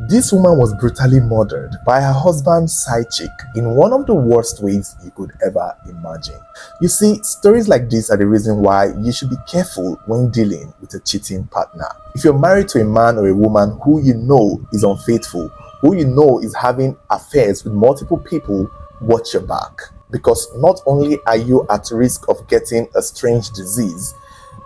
This woman was brutally murdered by her husband's side chick in one of the worst ways you could ever imagine. You see, stories like this are the reason why you should be careful when dealing with a cheating partner. If you're married to a man or a woman who you know is unfaithful, who you know is having affairs with multiple people, watch your back. Because not only are you at risk of getting a strange disease,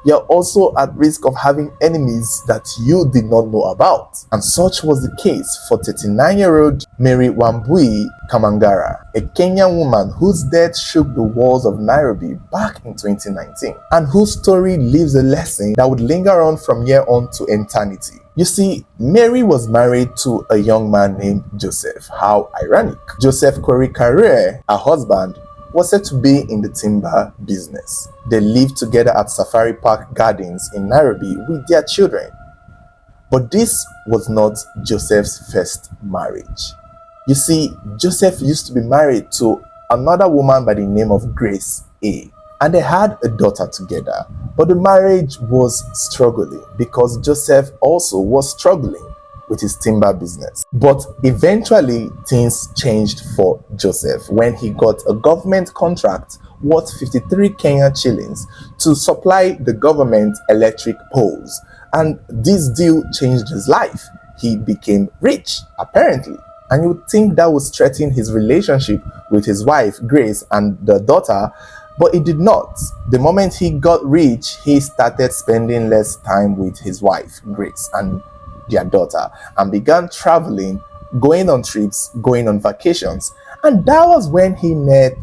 you're also at risk of having enemies that you did not know about. And such was the case for 39-year-old Mary Wamboui Kamangara, a Kenyan woman whose death shook the walls of Nairobi back in 2019, and whose story leaves a lesson that would linger on from here on to eternity. You see, Mary was married to a young man named Joseph. How ironic. Joseph Korikare, her husband, was said to be in the timber business. They lived together at Safari Park Gardens in Nairobi with their children. But this was not Joseph's first marriage. You see, Joseph used to be married to another woman by the name of Grace A. And they had a daughter together. But the marriage was struggling because Joseph also was struggling with his timber business. But eventually things changed for Joseph when he got a government contract worth 53 Kenyan shillings to supply the government electric poles. And this deal changed his life. He became rich, apparently. And you would think that would strengthen his relationship with his wife, Grace, and the daughter, but it did not. The moment he got rich, he started spending less time with his wife, Grace, and their daughter, and began traveling, going on trips, going on vacations. And that was when he met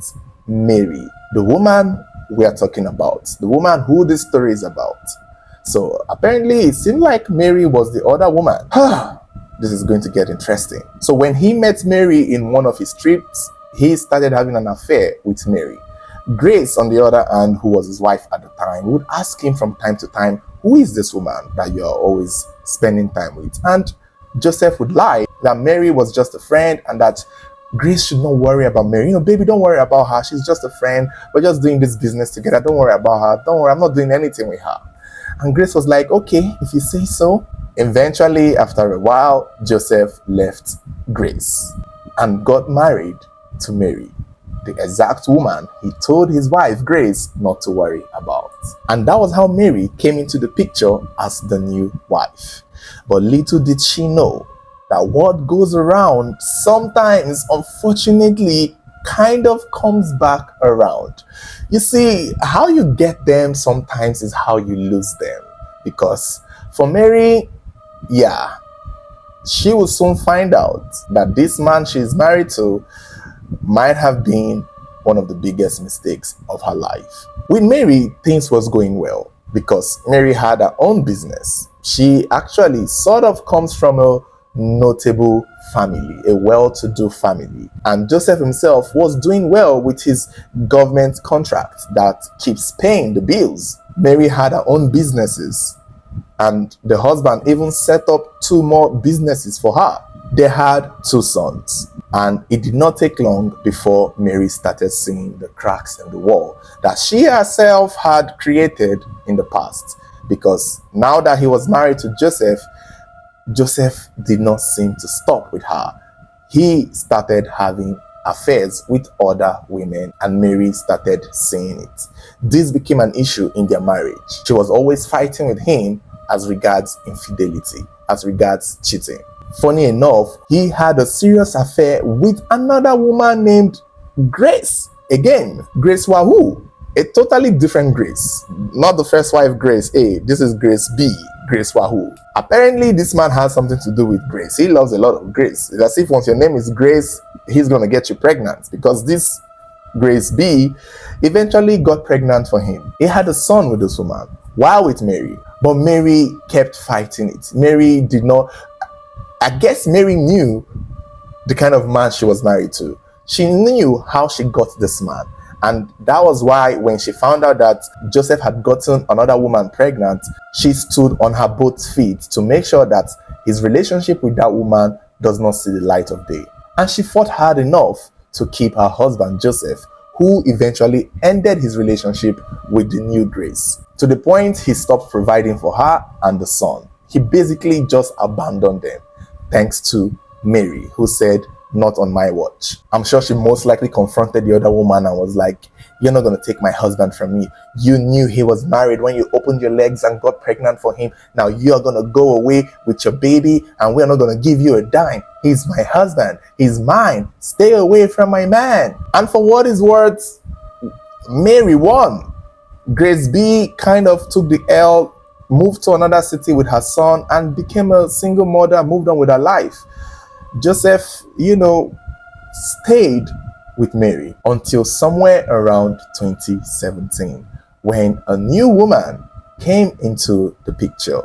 Mary, the woman we are talking about, the woman who this story is about. So apparently it seemed like Mary was the other woman. This is going to get interesting. So when he met Mary in one of his trips, he started having an affair with Mary. Grace, on the other hand, who was his wife at the time, would ask him from time to time, who is this woman that you're always spending time with? And Joseph would lie that Mary was just a friend and that Grace should not worry about Mary. Baby, don't worry about her. She's just a friend. We're just doing this business together. Don't worry about her. Don't worry, I'm not doing anything with her. And Grace was like, okay, if you say so. Eventually, after a while, Joseph left Grace and got married to Mary, the exact woman he told his wife Grace not to worry about. And that was how Mary came into the picture as the new wife. But little did she know that what goes around sometimes, unfortunately, kind of comes back around. You see, how you get them sometimes is how you lose them. Because for Mary, she will soon find out that this man she's married to might have been one of the biggest mistakes of her life. With Mary, things was going well because Mary had her own business. She actually sort of comes from a notable family, a well-to-do family. And Joseph himself was doing well with his government contract that keeps paying the bills. Mary had her own businesses, and the husband even set up 2 more businesses for her. They had 2 sons. And it did not take long before Mary started seeing the cracks in the wall that she herself had created in the past. Because now that he was married to Joseph, Joseph did not seem to stop with her. He started having affairs with other women, and Mary started seeing it. This became an issue in their marriage. She was always fighting with him as regards infidelity, as regards cheating. Funny enough, he had a serious affair with another woman named Grace. Again, Grace Wahoo, a totally different Grace. Not the first wife, Grace A. This is Grace B, Grace Wahoo. Apparently, this man has something to do with Grace. He loves a lot of Grace. It's as if once your name is Grace, he's going to get you pregnant, because this Grace B eventually got pregnant for him. He had a son with this woman while with Mary, but Mary kept fighting it. Mary did not... I guess Mary knew the kind of man she was married to. She knew how she got this man. And that was why when she found out that Joseph had gotten another woman pregnant, she stood on her both feet to make sure that his relationship with that woman does not see the light of day. And she fought hard enough to keep her husband Joseph, who eventually ended his relationship with the new Grace, to the point he stopped providing for her and the son. He basically just abandoned them. thanks to Mary, who said, "Not on my watch." I'm sure she most likely confronted the other woman and was like, "You're not going to take my husband from me. You knew he was married when you opened your legs and got pregnant for him. Now you're going to go away with your baby and we're not going to give you a dime. He's my husband. He's mine. Stay away from my man." And for what is worth, Mary won. Grace B kind of took the L, moved to another city with her son and became a single mother, moved on with her life. Joseph, stayed with Mary until somewhere around 2017 when a new woman came into the picture.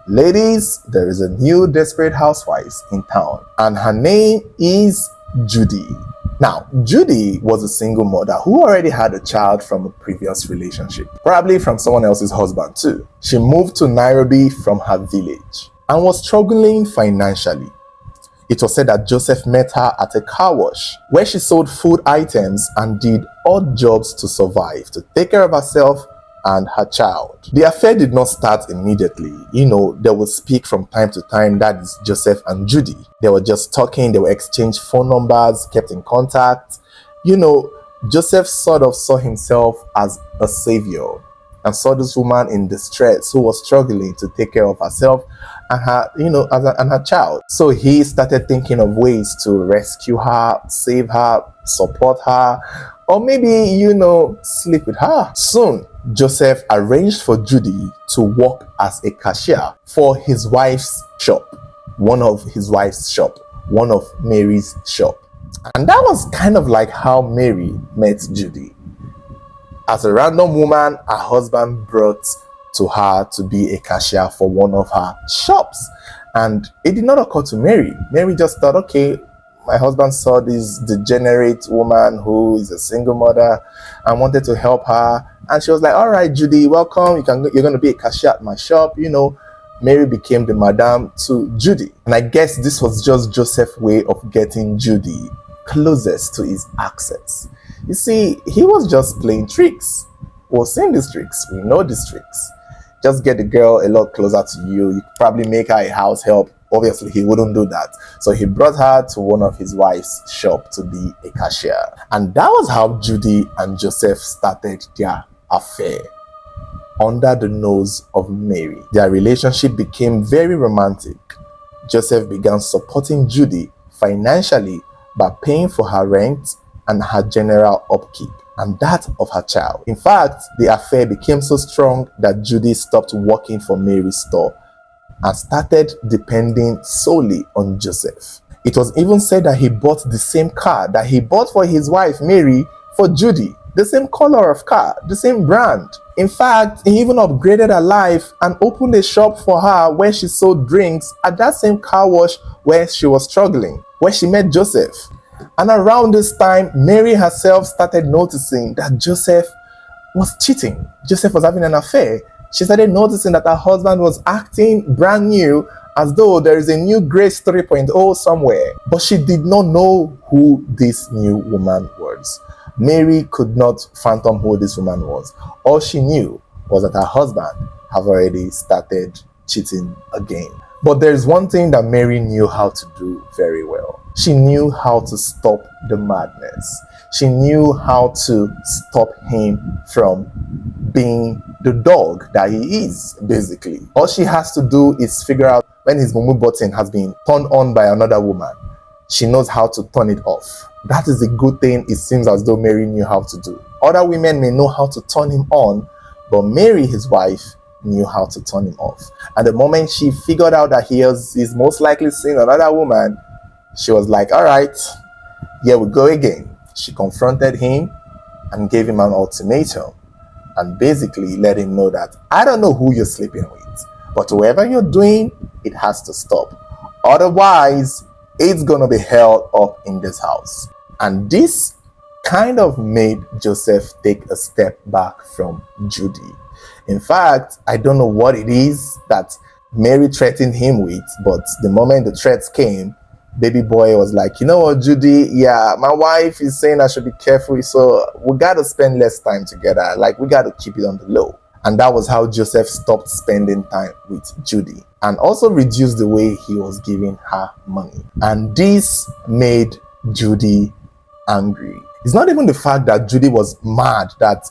Ladies, there is a new desperate housewife in town and her name is Judy. Now, Judy was a single mother who already had a child from a previous relationship, probably from someone else's husband too. She moved to Nairobi from her village and was struggling financially. It was said that Joseph met her at a car wash where she sold food items and did odd jobs to survive, to take care of herself and her child. The affair did not start immediately. They would speak from time to time. That is Joseph and Judy. They were just talking, they would exchange phone numbers, kept in contact. Joseph sort of saw himself as a savior and saw this woman in distress who was struggling to take care of herself and her, and her child. So he started thinking of ways to rescue her, save her, support her, or maybe, sleep with her. Soon, Joseph arranged for Judy to work as a cashier for his wife's shop, one of Mary's shop. And that was kind of like how Mary met Judy. As a random woman, her husband brought to her to be a cashier for one of her shops. And it did not occur to Mary. Mary just thought, okay, my husband saw this degenerate woman who is a single mother and wanted to help her. And she was like, all right, Judy, welcome. You're going to be a cashier at my shop. Mary became the madam to Judy. And I guess this was just Joseph's way of getting Judy closest to his access. You see, he was just playing tricks. We've seen these tricks. We know these tricks. Just get the girl a lot closer to you. You could probably make her a house help. Obviously, he wouldn't do that. So he brought her to one of his wife's shop to be a cashier. And that was how Judy and Joseph started their affair. Under the nose of Mary. Their relationship became very romantic. Joseph began supporting Judy financially by paying for her rent and her general upkeep, and that of her child. In fact, the affair became so strong that Judy stopped working for Mary's store and started depending solely on Joseph. It was even said that he bought the same car that he bought for his wife Mary for Judy. The same color of car, the same brand. In fact, he even upgraded her life and opened a shop for her where she sold drinks at that same car wash where she was struggling, where she met Joseph. And around this time, Mary herself started noticing that Joseph was cheating. Joseph was having an affair. She started noticing that her husband was acting brand new, as though there is a new Grace 3.0 somewhere. But she did not know who this new woman was. Mary could not fathom who this woman was. All she knew was that her husband had already started cheating again. But there's one thing that Mary knew how to do very well. She knew how to stop the madness. She knew how to stop him from being the dog that he is, basically. All she has to do is figure out when his mumu button has been turned on by another woman. She knows how to turn it off. That is a good thing it seems as though Mary knew how to do. Other women may know how to turn him on, but Mary, his wife, knew how to turn him off. And the moment she figured out that he's most likely seeing another woman, she was like, all right, here we go again. She confronted him and gave him an ultimatum and basically let him know that I don't know who you're sleeping with, but whoever you're doing, it has to stop. Otherwise, it's gonna be held up in this house. And this kind of made Joseph take a step back from Judy. In fact, I don't know what it is that Mary threatened him with, but the moment the threats came, baby boy was like, you know what, Judy, yeah, my wife is saying I should be careful, so we gotta spend less time together. Like, we gotta keep it on the low. And that was how Joseph stopped spending time with Judy and also reduced the way he was giving her money. And this made Judy angry. It's not even the fact that Judy was mad that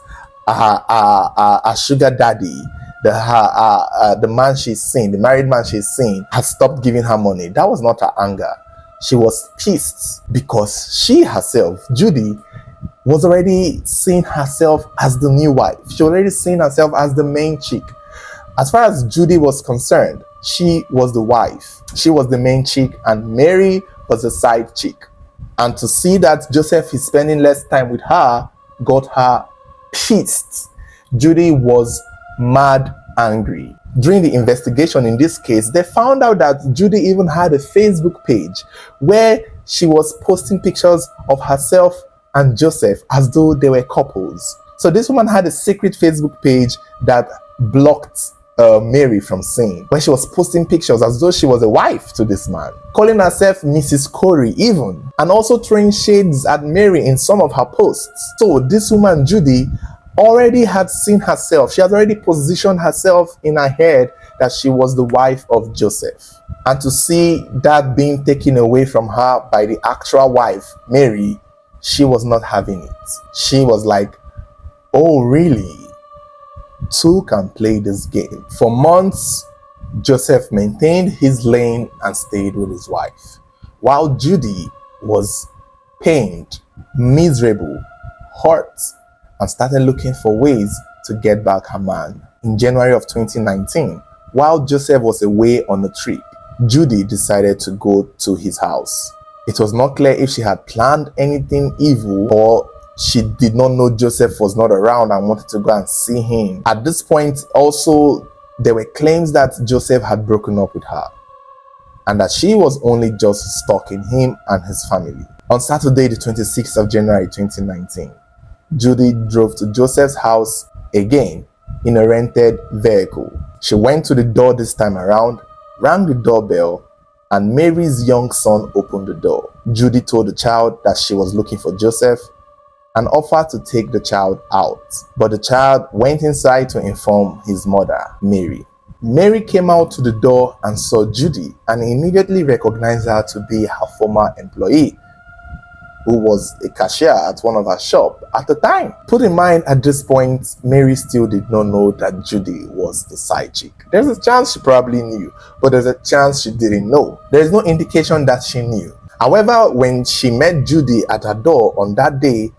her sugar daddy, the man she's seen, the married man she's seen, had stopped giving her money. That was not her anger. She was pissed because she herself, Judy, was already seeing herself as the new wife. She already seen herself as the main chick. As far as Judy was concerned, she was the wife. She was the main chick and Mary was the side chick. And to see that Joseph is spending less time with her got her pissed. Judy was mad angry. During the investigation in this case, they found out that Judy even had a Facebook page where she was posting pictures of herself and Joseph as though they were couples. So this woman had a secret Facebook page that blocked Mary from seeing, when she was posting pictures as though she was a wife to this man, calling herself Mrs. Corey even, and also throwing shades at Mary in some of her posts. So this woman, Judy, already had seen herself. She has already positioned herself in her head that she was the wife of Joseph. And to see that being taken away from her by the actual wife, Mary, she was not having it. She was like, oh really? Two can play this game. For months, Joseph maintained his lane and stayed with his wife, while Judy was pained, miserable, hurt, and started looking for ways to get back her man. In January of 2019, while Joseph was away on a trip, Judy decided to go to his house. It was not clear if she had planned anything evil or she did not know Joseph was not around and wanted to go and see him. At this point, also, there were claims that Joseph had broken up with her and that she was only just stalking him and his family. On Saturday, the 26th of January 2019, Judy drove to Joseph's house again in a rented vehicle. She went to the door this time around, rang the doorbell, and Mary's young son opened the door. Judy told the child that she was looking for Joseph and offered to take the child out. But the child went inside to inform his mother, Mary. Mary came out to the door and saw Judy and immediately recognized her to be her former employee, who was a cashier at one of her shops at the time. Put in mind, at this point, Mary still did not know that Judy was the side chick. There's a chance she probably knew, but there's a chance she didn't know. There's no indication that she knew. However, when she met Judy at her door on that day,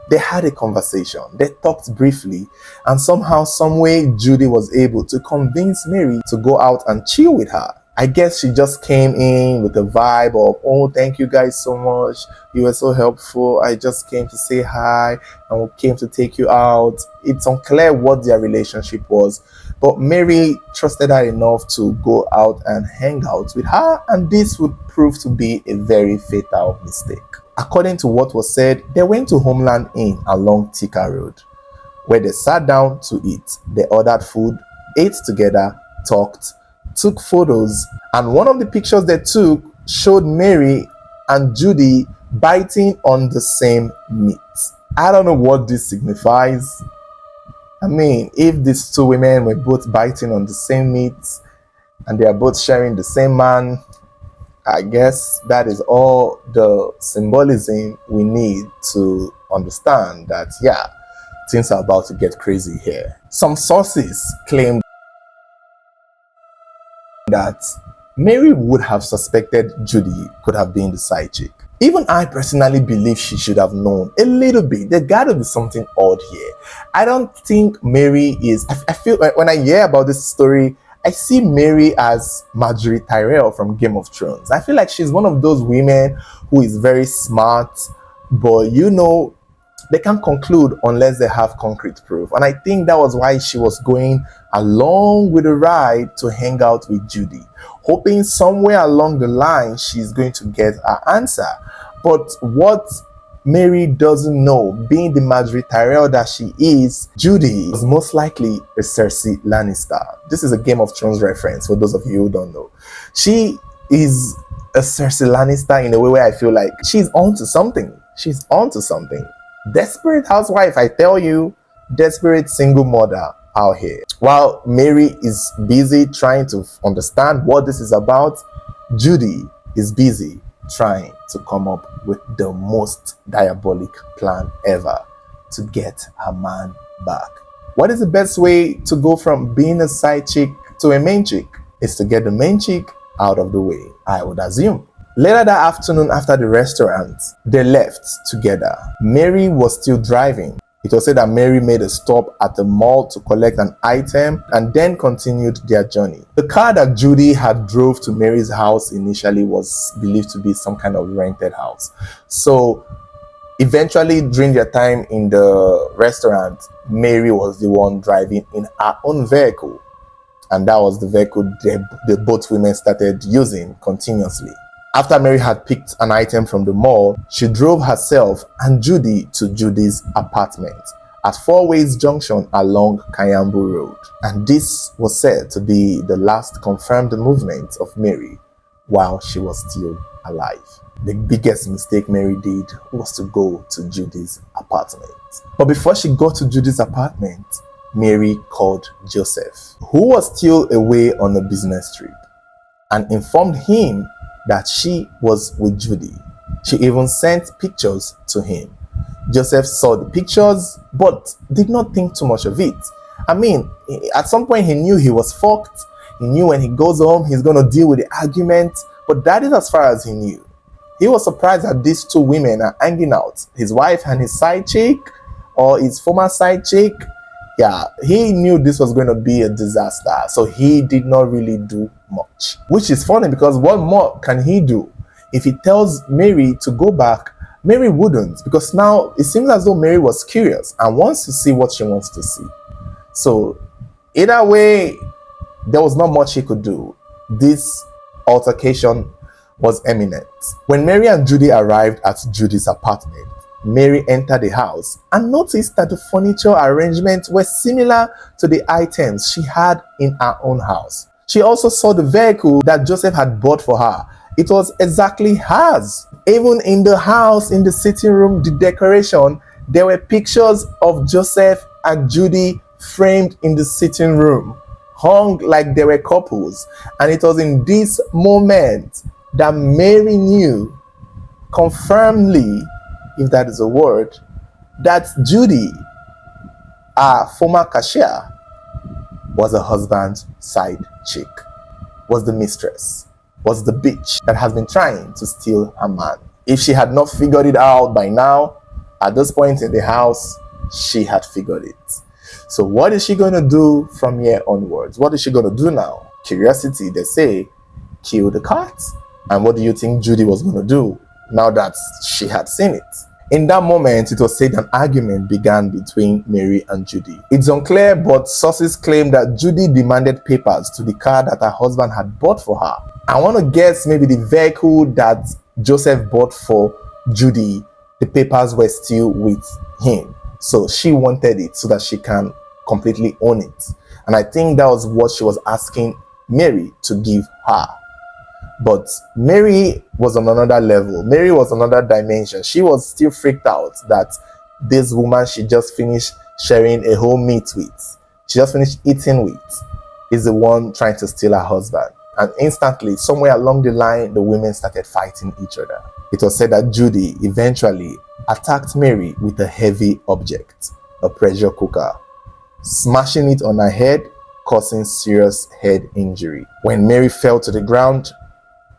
they had a conversation. They talked briefly, and somehow, some way, Judy was able to convince Mary to go out and chill with her. I guess she just came in with the vibe of, oh, thank you guys so much. You were so helpful. I just came to say hi and we came to take you out. It's unclear what their relationship was, but Mary trusted her enough to go out and hang out with her, and this would prove to be a very fatal mistake. According to what was said, they went to Homeland Inn along Thika Road, where they sat down to eat. They ordered food, ate together, talked, took photos, and one of the pictures they took showed Mary and Judy biting on the same meat. I don't know what this signifies. I mean, if these two women were both biting on the same meat and they are both sharing the same man, I guess that is all the symbolism we need to understand that, yeah, things are about to get crazy here. Some sources claim that Mary would have suspected Judy could have been the side chick. Even I personally believe she should have known a little bit. There gotta be something odd here. I don't think Mary is... I feel when I hear about this story, I see Mary as Marjorie Tyrell from Game of Thrones. I feel like she's one of those women who is very smart, but you know, they can't conclude unless they have concrete proof. And I think that was why she was going along with the ride to hang out with Judy, hoping somewhere along the line she's going to get her answer. But what Mary doesn't know, being the Marjorie Tyrell that she is, Judy is most likely a Cersei Lannister. This is a Game of Thrones reference for those of you who don't know. She is a Cersei Lannister in a way where I feel like she's onto something. She's onto something. Desperate housewife, I tell you. Desperate single mother out here. While Mary is busy trying to understand what this is about, Judy is busy trying to come up with the most diabolic plan ever to get her man back. What is the best way to go from being a side chick to a main chick? Is to get the main chick out of the way, I would assume. Later that afternoon, after the restaurant, they left together. Mary was still driving. It was said that Mary made a stop at the mall to collect an item and then continued their journey. The car that Judy had drove to Mary's house initially was believed to be some kind of rented house. So eventually, during their time in the restaurant, Mary was the one driving in her own vehicle. And that was the vehicle the both women started using continuously. After Mary had picked an item from the mall, she drove herself and Judy to Judy's apartment at Four Ways Junction along Kayambu Road. And this was said to be the last confirmed movement of Mary while she was still alive. The biggest mistake Mary did was to go to Judy's apartment. But before she got to Judy's apartment, Mary called Joseph, who was still away on a business trip, and informed him that she was with Judy. She even sent pictures to him. Joseph saw the pictures but did not think too much of it. I mean, at some point he knew he was fucked. He knew when he goes home he's going to deal with the argument, but that is as far as he knew. He was surprised that these two women are hanging out, his wife and his side chick, or his former side chick. Yeah, he knew this was going to be a disaster, so he did not really do much. Which is funny because what more can he do? If he tells Mary to go back, Mary wouldn't, because now it seems as though Mary was curious and wants to see what she wants to see. So either way, there was not much he could do. This altercation was imminent. When Mary and Judy arrived at Judy's apartment, Mary entered the house and noticed that the furniture arrangements were similar to the items she had in her own house. She also saw the vehicle that Joseph had bought for her. It was exactly hers. Even in the house, in the sitting room, the decoration, there were pictures of Joseph and Judy framed in the sitting room, hung like they were couples. And it was in this moment that Mary knew confirmedly, if that is a word, that Judy, our former cashier, was her husband's side chick, was the mistress, was the bitch that has been trying to steal her man. If she had not figured it out by now, at this point in the house, she had figured it. So what is she going to do from here onwards? What is she going to do now? Curiosity, they say, kill the cat. And what do you think Judy was going to do now that she had seen it? In that moment, it was said an argument began between Mary and Judy. It's unclear, but sources claim that Judy demanded papers to the car that her husband had bought for her. I want to guess maybe the vehicle that Joseph bought for Judy, the papers were still with him. So she wanted it so that she can completely own it. And I think that was what she was asking Mary to give her. But Mary was on another level. Mary was on another dimension. She was still freaked out that this woman she just finished sharing a whole meat with, she just finished eating with, is the one trying to steal her husband. And instantly, somewhere along the line, the women started fighting each other. It was said that Judy eventually attacked Mary with a heavy object, a pressure cooker, smashing it on her head, causing serious head injury. When Mary fell to the ground,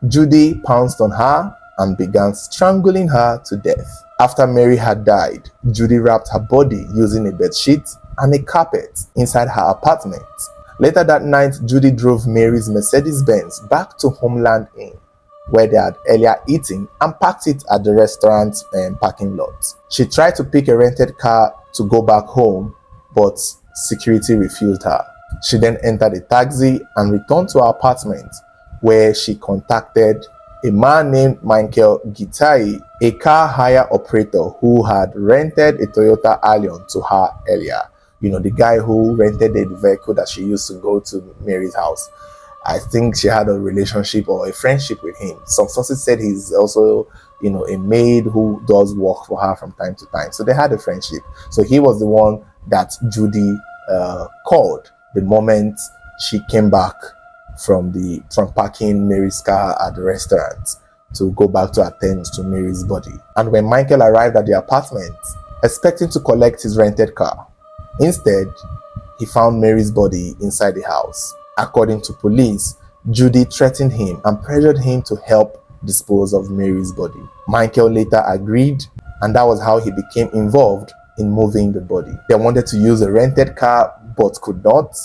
Judy pounced on her and began strangling her to death. After Mary had died, Judy wrapped her body using a bedsheet and a carpet inside her apartment. Later that night, Judy drove Mary's Mercedes-Benz back to Homeland Inn, where they had earlier eaten, and parked it at the restaurant's parking lot. She tried to pick a rented car to go back home, but security refused her. She then entered a taxi and returned to her apartment, where she contacted a man named Michael Gitai, a car hire operator who had rented a Toyota Allion to her earlier. You know, the guy who rented the vehicle that she used to go to Mary's house. I think she had a relationship or a friendship with him. Some sources said he's also, you know, a maid who does work for her from time to time. So they had a friendship. So he was the one that Judy called the moment she came back from parking Mary's car at the restaurant to go back to attend to Mary's body. And when Michael arrived at the apartment, expecting to collect his rented car, instead, he found Mary's body inside the house. According to police, Judy threatened him and pressured him to help dispose of Mary's body. Michael later agreed, and that was how he became involved in moving the body. They wanted to use a rented car but could not,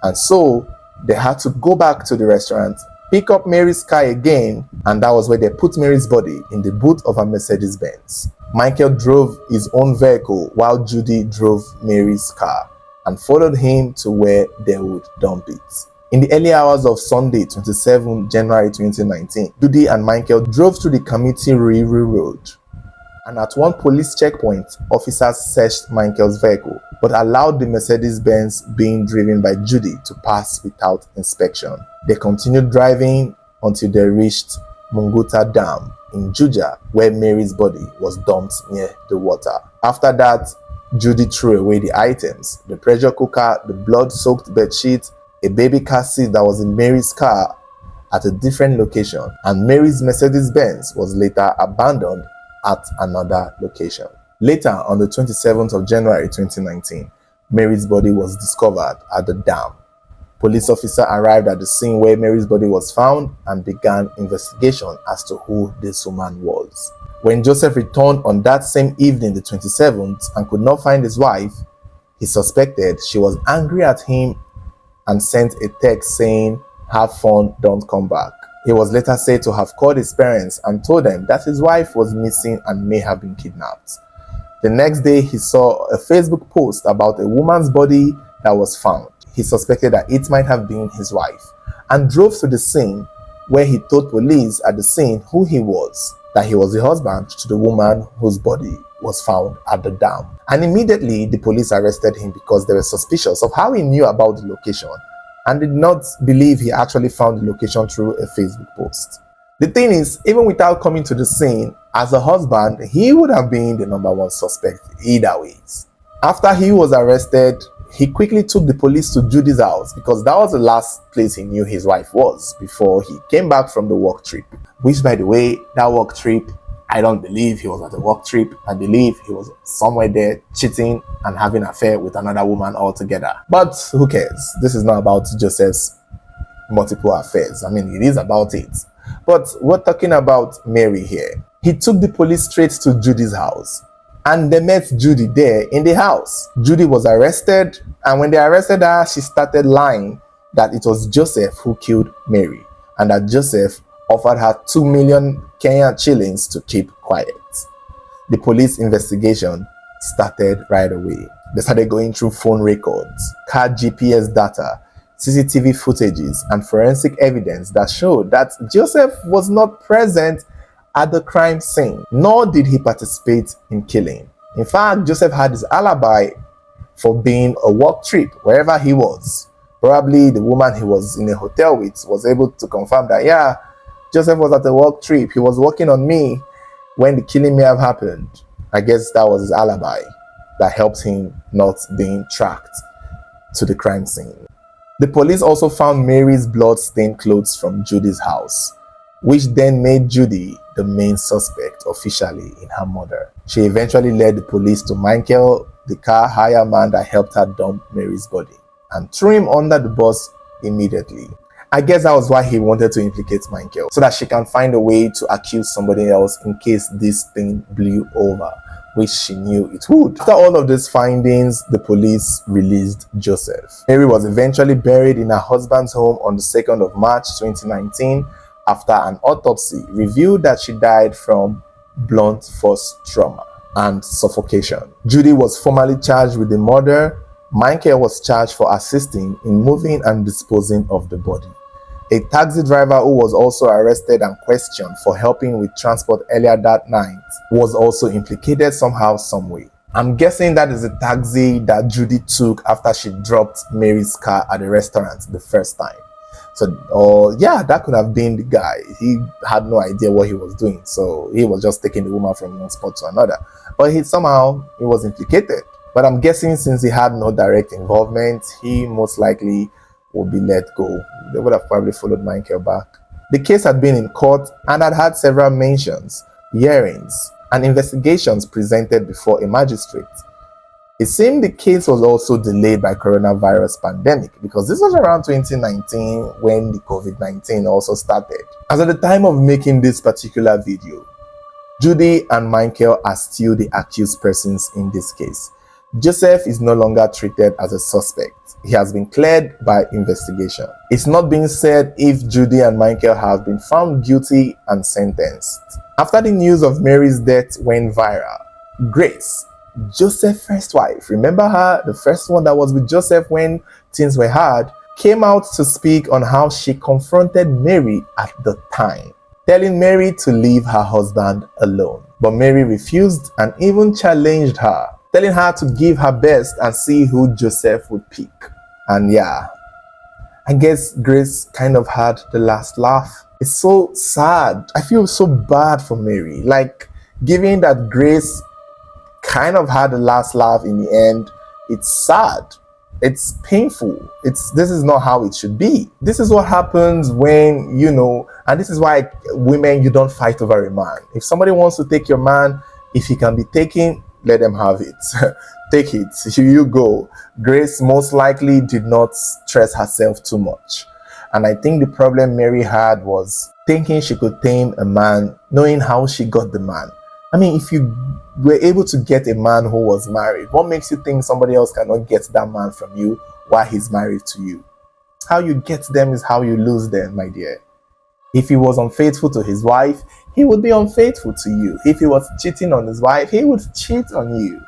and so they had to go back to the restaurant, pick up Mary's car again, and that was where they put Mary's body in the boot of a Mercedes-Benz. Michael drove his own vehicle while Judy drove Mary's car and followed him to where they would dump it. In the early hours of Sunday, 27 January 2019, Judy and Michael drove through the Community Railway Road, and at one police checkpoint, officers searched Michael's vehicle but allowed the Mercedes-Benz being driven by Judy to pass without inspection. They continued driving until they reached Munguta Dam in Juja, where Mary's body was dumped near the water. After that, Judy threw away the items: the pressure cooker, the blood-soaked bedsheet, a baby car seat that was in Mary's car at a different location, and Mary's Mercedes-Benz was later abandoned at another location. Later, on the 27th of January 2019, Mary's body was discovered at the dam. Police officer arrived at the scene where Mary's body was found and began investigation as to who this woman was. When Joseph returned on that same evening, the 27th, and could not find his wife, he suspected she was angry at him and sent a text saying, "Have fun, don't come back." He was later said to have called his parents and told them that his wife was missing and may have been kidnapped. The next day, he saw a Facebook post about a woman's body that was found. He suspected that it might have been his wife and drove to the scene, where he told police at the scene who he was, that he was the husband to the woman whose body was found at the dam. And immediately, the police arrested him because they were suspicious of how he knew about the location and did not believe he actually found the location through a Facebook post. The thing is, even without coming to the scene, as a husband, he would have been the number one suspect either ways. After he was arrested, he quickly took the police to Judy's house because that was the last place he knew his wife was before he came back from the work trip. Which, by the way, that work trip, I don't believe he was at a work trip. I believe he was somewhere there cheating and having an affair with another woman altogether. But who cares? This is not about Joseph's multiple affairs. I mean, it is about it. But we're talking about Mary here. He took the police straight to Judy's house, and they met Judy there in the house. Judy was arrested, and when they arrested her, she started lying that it was Joseph who killed Mary, and that Joseph offered her 2 million Kenyan shillings to keep quiet. The police investigation started right away. They started going through phone records, car GPS data, CCTV footages, and forensic evidence that showed that Joseph was not present at the crime scene, nor did he participate in killing. In fact, Joseph had his alibi for being a work trip wherever he was. Probably the woman he was in a hotel with was able to confirm that, yeah, Joseph was at a work trip. He was working on me when the killing may have happened. I guess that was his alibi that helped him not being tracked to the crime scene. The police also found Mary's blood-stained clothes from Judy's house, which then made Judy the main suspect officially in her murder. She eventually led the police to Michael, the car hire man that helped her dump Mary's body, and threw him under the bus immediately. I guess that was why he wanted to implicate Michael, so that she can find a way to accuse somebody else in case this thing blew over, which she knew it would. After all of these findings, the police released Joseph. Mary was eventually buried in her husband's home on the 2nd of March 2019 after an autopsy revealed that she died from blunt force trauma and suffocation. Judy was formally charged with the murder. Michael was charged for assisting in moving and disposing of the body. A taxi driver who was also arrested and questioned for helping with transport earlier that night was also implicated somehow, some way. I'm guessing that is the taxi that Judy took after she dropped Mary's car at the restaurant the first time. So, yeah, that could have been the guy. He had no idea what he was doing, so he was just taking the woman from one spot to another. But he was implicated. But I'm guessing since he had no direct involvement, he most likely would be let go. They would have probably followed Michael back. The case had been in court and had several mentions, hearings, and investigations presented before a magistrate. It seemed the case was also delayed by coronavirus pandemic, because this was around 2019 when the COVID-19 also started. As at the time of making this particular video, Judy and Michael are still the accused persons in this case. Joseph is no longer treated as a suspect. He has been cleared by investigation. It's not being said if Judy and Michael have been found guilty and sentenced. After the news of Mary's death went viral, Grace, Joseph's first wife, remember her, the first one that was with Joseph when things were hard, came out to speak on how she confronted Mary at the time, telling Mary to leave her husband alone. But Mary refused and even challenged her, telling her to give her best and see who Joseph would pick. And yeah, I guess Grace kind of had the last laugh. It's so sad. I feel so bad for Mary. Like, given that Grace kind of had the last laugh in the end, it's sad. It's painful. This is not how it should be. This is what happens when, and this is why women, you don't fight over a man. If somebody wants to take your man, if he can be taken, let them have it. Take it. Here you go. Grace most likely did not stress herself too much. And I think the problem Mary had was thinking she could tame a man, knowing how she got the man. I mean, if you were able to get a man who was married, what makes you think somebody else cannot get that man from you while he's married to you? How you get them is how you lose them, my dear. If he was unfaithful to his wife, he would be unfaithful to you. If he was cheating on his wife, he would cheat on you.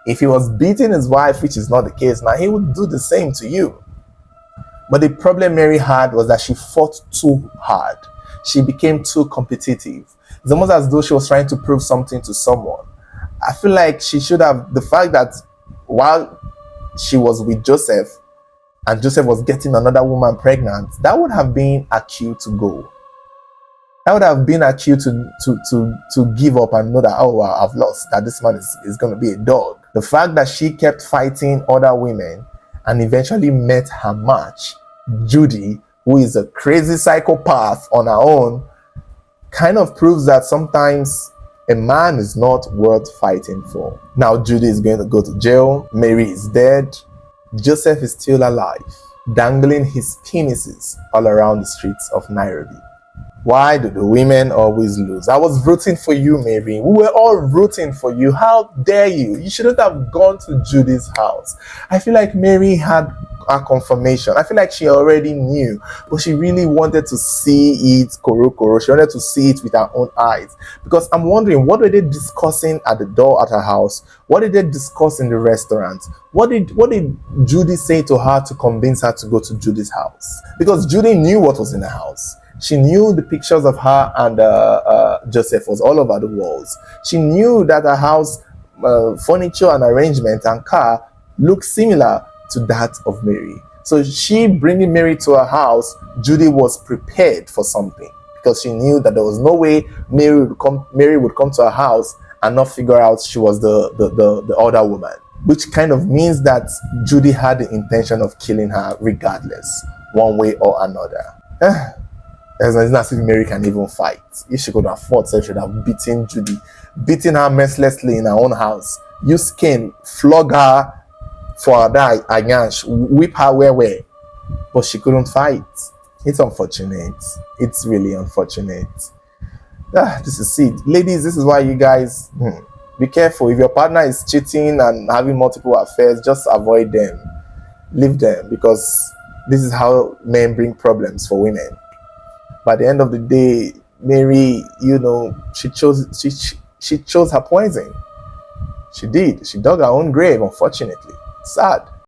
If he was beating his wife, which is not the case now, he would do the same to you. But the problem Mary had was that she fought too hard. She became too competitive. It's almost as though she was trying to prove something to someone. I feel like she should have, the fact that while she was with Joseph and Joseph was getting another woman pregnant, that would have been a cue to go. That would have been a cue to give up and know that, oh, well, I've lost, that this man is going to be a dog. The fact that she kept fighting other women and eventually met her match, Judy, who is a crazy psychopath on her own, kind of proves that sometimes a man is not worth fighting for. Now Judy is going to go to jail. Mary is dead. Joseph is still alive, dangling his penises all around the streets of Nairobi. Why do the women always lose? I was rooting for you, Mary. We were all rooting for you. How dare you? You shouldn't have gone to Judy's house. I feel like Mary had a confirmation. I feel like she already knew, but she really wanted to see it koro. She wanted to see it with her own eyes. Because I'm wondering, what were they discussing at the door at her house? What did they discuss in the restaurant? What did Judy say to her to convince her to go to Judy's house? Because Judy knew what was in the house. She knew the pictures of her and Joseph was all over the walls. She knew that her house furniture and arrangement and car looked similar to that of Mary. So she bringing Mary to her house, Judy was prepared for something, because she knew that there was no way Mary would come to her house and not figure out she was the other woman, which kind of means that Judy had the intention of killing her regardless, one way or another. It's not as if Mary can even fight. If she could have fought, so she should have beaten her mercilessly in her own house, use cane, flog her for that ayansh, whip her where. But she couldn't fight. It's unfortunate. It's really unfortunate. This is it. Ladies, this is why you guys, be careful. If your partner is cheating and having multiple affairs, just avoid them. Leave them, because this is how men bring problems for women. By the end of the day, Mary, she chose her poison. She did. She dug her own grave, unfortunately. Sad.